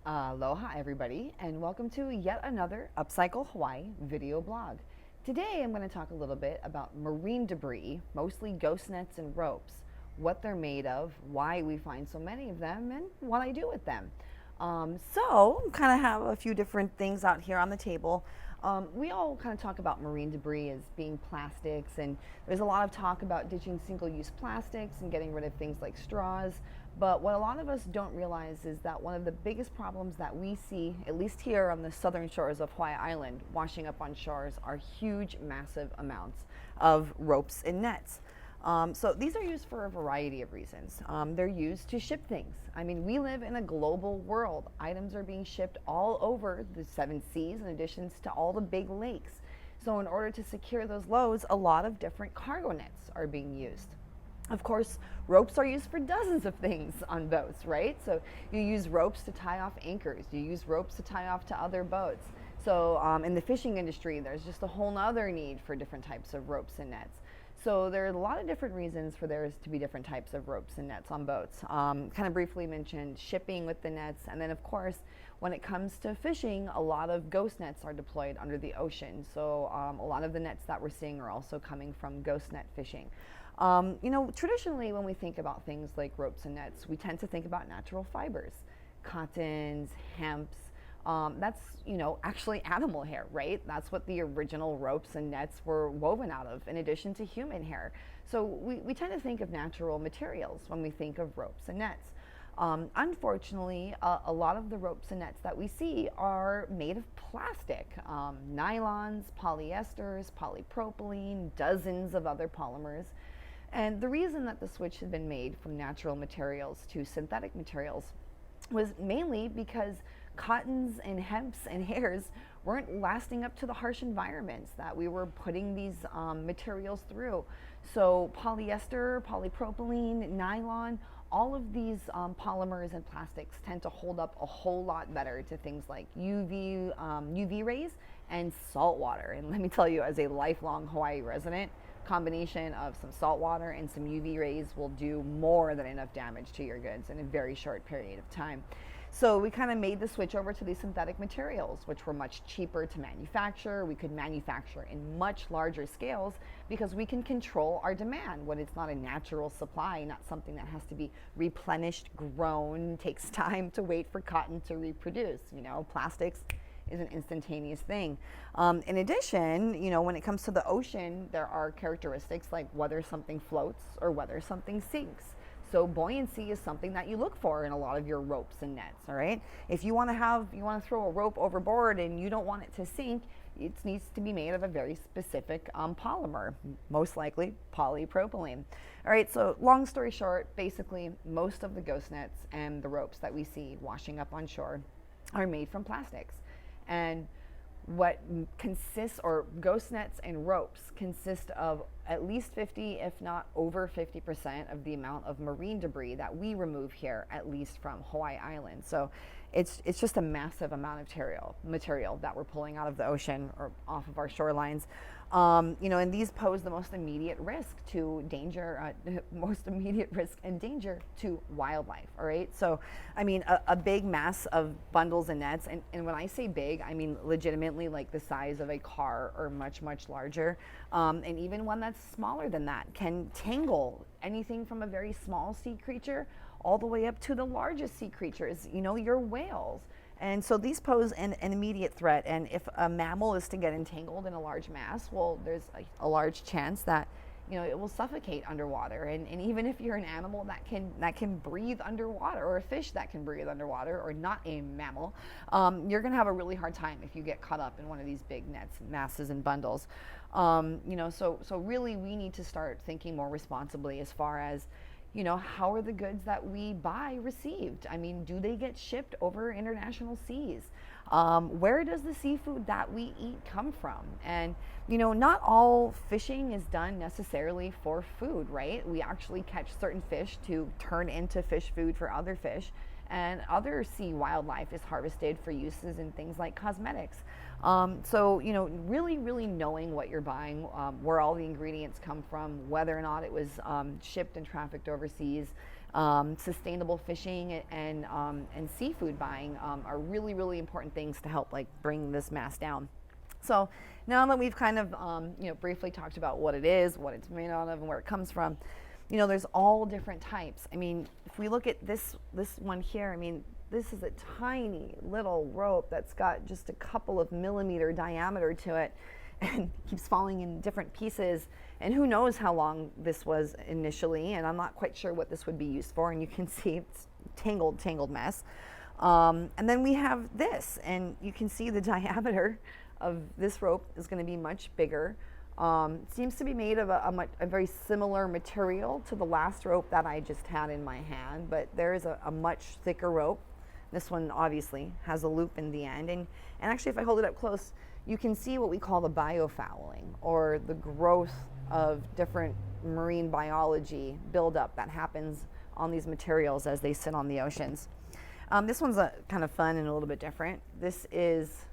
Aloha everybody, and welcome to yet another Upcycle Hawaii video blog. Today I'm going to talk a little bit about marine debris, mostly ghost nets and ropes, what they're made of, why we find so many of them, and what I do with them. So kind of have a few different things out here on the table. We all kind of talk about marine debris as being plastics, and there's a lot of talk about ditching single-use plastics and getting rid of things like straws. But what a lot of us don't realize is that one of the biggest problems that we see, at least here on the southern shores of Hawai'i Island, washing up on shores, are huge, massive amounts of ropes and nets. So these are used for a variety of reasons. They're used to ship things. I mean, we live in a global world. Items are being shipped all over the 7 seas in addition to all the big lakes. So in order to secure those loads, a lot of different cargo nets are being used. Of course, ropes are used for dozens of things on boats, right? So you use ropes to tie off anchors. You use ropes to tie off to other boats. So in the fishing industry, there's just a whole nother need for different types of ropes and nets. So there are a lot of different reasons for there to be different types of ropes and nets on boats. Kind of briefly mentioned shipping with the nets, and then of course, when it comes to fishing, a lot of ghost nets are deployed under the ocean. So a lot of the nets that we're seeing are also coming from ghost net fishing. Traditionally when we think about things like ropes and nets, we tend to think about natural fibers, cottons, hemps. That's, actually animal hair, right? That's what the original ropes and nets were woven out of, in addition to human hair. So we tend to think of natural materials when we think of ropes and nets. Unfortunately, a lot of the ropes and nets that we see are made of plastic, nylons, polyesters, polypropylene, dozens of other polymers. And the reason that the switch had been made from natural materials to synthetic materials was mainly because cottons and hemps and hairs weren't lasting up to the harsh environments that we were putting these materials through. So polyester, polypropylene, nylon, all of these polymers and plastics tend to hold up a whole lot better to things like UV rays and salt water. And let me tell you, as a lifelong Hawaii resident, combination of some salt water and some UV rays will do more than enough damage to your goods in a very short period of time. So we kind of made the switch over to these synthetic materials, which were much cheaper to manufacture. We could manufacture in much larger scales because we can control our demand when it's not a natural supply, not something that has to be replenished, grown, takes time to wait for cotton to reproduce. Plastics is an instantaneous thing. In addition, when it comes to the ocean, there are characteristics like whether something floats or whether something sinks. So buoyancy is something that you look for in a lot of your ropes and nets, all right? If you want to throw a rope overboard and you don't want it to sink, it needs to be made of a very specific polymer, most likely polypropylene. All right, so long story short, basically most of the ghost nets and the ropes that we see washing up on shore are made from plastics. And what consists, or ghost nets and ropes consist of at least 50, if not over 50% of the amount of marine debris that we remove here, at least from Hawai'i Island. So it's just a massive amount of material that we're pulling out of the ocean or off of our shorelines. And these pose the most immediate risk to danger, most immediate risk and danger to wildlife, all right? So, I mean, a big mass of bundles and nets, and when I say big, I mean legitimately like the size of a car or much, much larger, and even one that's smaller than that can tangle anything from a very small sea creature all the way up to the largest sea creatures, your whales. And so these pose an immediate threat. And if a mammal is to get entangled in a large mass, well, there's a large chance that it will suffocate underwater. And even if you're an animal that can breathe underwater, or a fish that can breathe underwater, or not a mammal, you're going to have a really hard time if you get caught up in one of these big nets, masses, and bundles. So really we need to start thinking more responsibly as far as how are the goods that we buy received? I mean, do they get shipped over international seas? Where does the seafood that we eat come from? And, not all fishing is done necessarily for food, right? We actually catch certain fish to turn into fish food for other fish. and other sea wildlife is harvested for uses in things like cosmetics. So, you know, really knowing what you're buying, where all the ingredients come from, whether or not it was shipped and trafficked overseas, sustainable fishing and seafood buying are really important things to help like bring this mass down. So now that we've kind of you know, briefly talked about what it is, what it's made out of, and where it comes from, you know, there's all different types. I mean, if we look at this one here, I mean, this is a tiny little rope that's got just a couple of millimeter diameter to it and keeps falling in different pieces. And who knows how long this was initially, and I'm not quite sure what this would be used for. And you can see it's tangled mess. And then we have this, and you can see the diameter of this rope is going to be much bigger. It seems to be made of a very similar material to the last rope that I just had in my hand, but there is a much thicker rope. This one obviously has a loop in the end, and actually if I hold it up close, you can see what we call the biofouling, or the growth of different marine biology buildup that happens on these materials as they sit on the oceans. This one's kind of fun and a little bit different. This is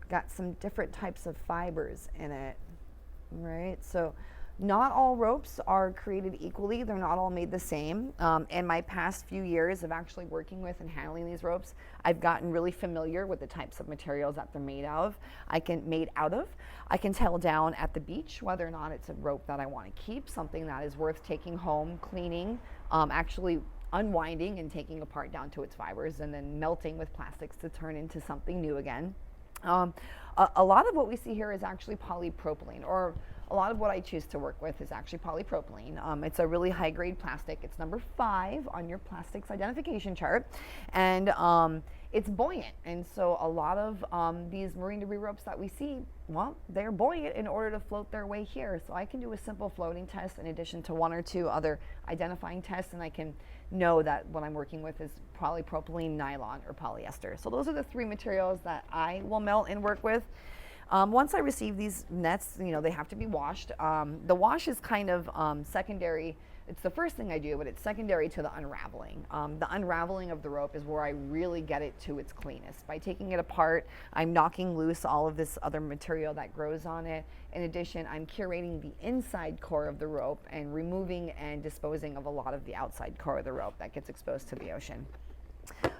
got some different types of fibers in it, right? So not all ropes are created equally. They're not all made the same. In my past few years of actually working with and handling these ropes, I've gotten really familiar with the types of materials that they're made out of. I can tell down at the beach whether or not it's a rope that I want to keep, something that is worth taking home, cleaning, actually unwinding and taking apart down to its fibers, and then melting with plastics to turn into something new again. A lot of what we see here is actually polypropylene, or a lot of what I choose to work with is actually polypropylene. It's a really high grade plastic. It's number 5 on your plastics identification chart, and it's buoyant. And so a lot of these marine debris ropes that we see, well, they're buoyant in order to float their way here. So I can do a simple floating test in addition to 1 or 2 other identifying tests, and I can know that what I'm working with is polypropylene, nylon, or polyester. So those are the 3 materials that I will melt and work with. Once I receive these nets, you know, they have to be washed. The wash is kind of secondary. It's the first thing I do, but it's secondary to the unraveling. The unraveling of the rope is where I really get it to its cleanest. By taking it apart, I'm knocking loose all of this other material that grows on it. In addition, I'm curating the inside core of the rope and removing and disposing of a lot of the outside core of the rope that gets exposed to the ocean.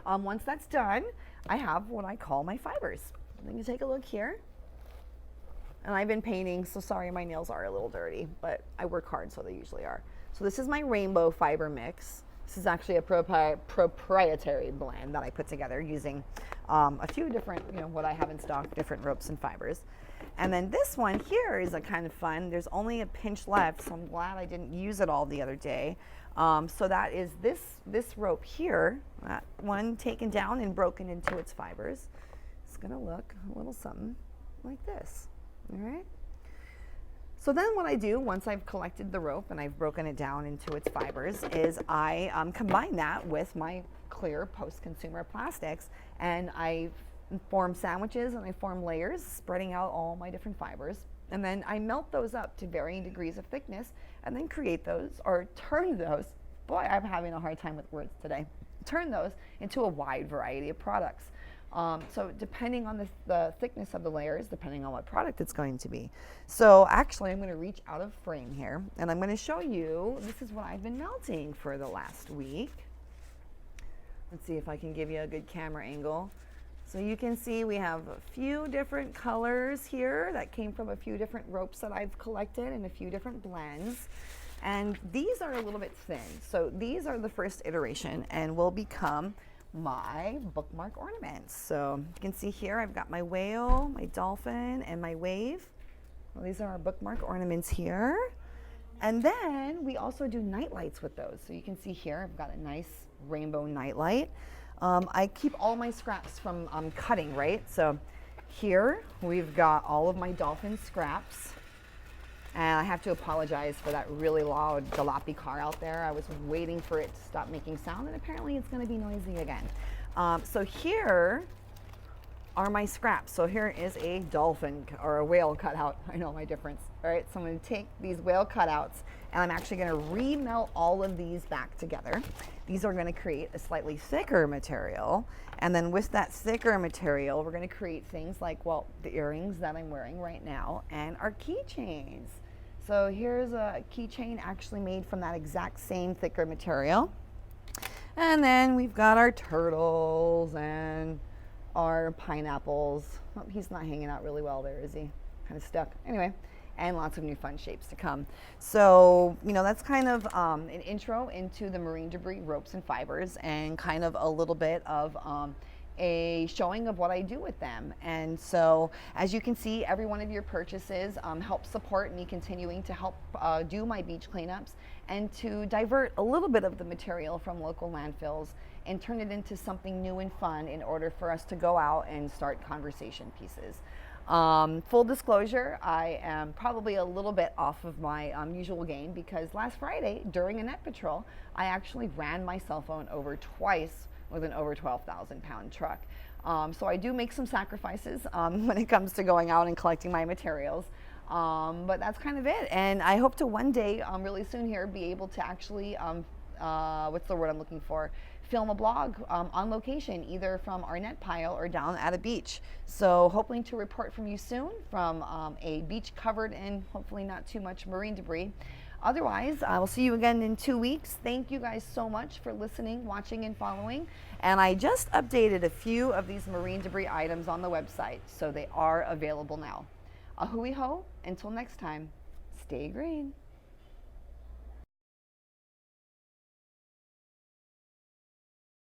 Once that's done, I have what I call my fibers. You can take a look here. And I've been painting, so sorry my nails are a little dirty, but I work hard, so they usually are. So this is my rainbow fiber mix. This is actually a proprietary blend that I put together using a few different, you know, what I have in stock, different ropes and fibers. And then this one here is a kind of fun. There's only a pinch left, so I'm glad I didn't use it all the other day. So that is this rope here, that one taken down and broken into its fibers. It's gonna look a little something like this. All right. So then what I do once I've collected the rope and I've broken it down into its fibers is I combine that with my clear post-consumer plastics, and I form sandwiches and I form layers, spreading out all my different fibers. And then I melt those up to varying degrees of thickness and then create those, or turn those, boy, I'm having a hard time with words today, turn those into a wide variety of products. So depending on the thickness of the layers, depending on what product it's going to be. So actually I'm going to reach out of frame here and I'm going to show you, this is what I've been melting for the last week. Let's see if I can give you a good camera angle. So you can see we have a few different colors here that came from a few different ropes that I've collected and a few different blends. And these are a little bit thin. So these are the first iteration and will become my bookmark ornaments. So you can see here I've got my whale, my dolphin, and my wave. Well, these are our bookmark ornaments here. And then we also do night lights with those. So you can see here I've got a nice rainbow night light. I keep all my scraps from cutting, right? So here we've got all of my dolphin scraps. And I have to apologize for that really loud jalopy car out there. I was waiting for it to stop making sound, and apparently it's going to be noisy again. So here are my scraps. So here is a dolphin or a whale cutout. I know my difference. All right, so I'm going to take these whale cutouts And I'm actually going to remelt all of these back together. These are going to create a slightly thicker material. And then with that thicker material, we're going to create things like, well, the earrings that I'm wearing right now and our keychains. So here's a keychain actually made from that exact same thicker material. And then we've got our turtles and our pineapples. Oh, he's not hanging out really well there, is he? Kind of stuck. Anyway, and lots of new fun shapes to come. So, you know, that's kind of an intro into the marine debris ropes and fibers, and kind of a little bit of a showing of what I do with them. And so, as you can see, every one of your purchases helps support me continuing to help do my beach cleanups and to divert a little bit of the material from local landfills and turn it into something new and fun in order for us to go out and start conversation pieces. Full disclosure, I am probably a little bit off of my usual game, because last Friday during a net patrol, I actually ran my cell phone over twice with an over 12,000 pound truck. So I do make some sacrifices when it comes to going out and collecting my materials. But that's kind of it. And I hope to one day, really soon here, be able to actually, what's the word I'm looking for? Film a blog on location, either from our net pile or down at a beach. So hoping to report from you soon from a beach covered in hopefully not too much marine debris. Otherwise, I will see you again in 2 weeks. Thank you guys so much for listening, watching, and following. And I just updated a few of these marine debris items on the website, so they are available now. A hui ho, until next time, stay green.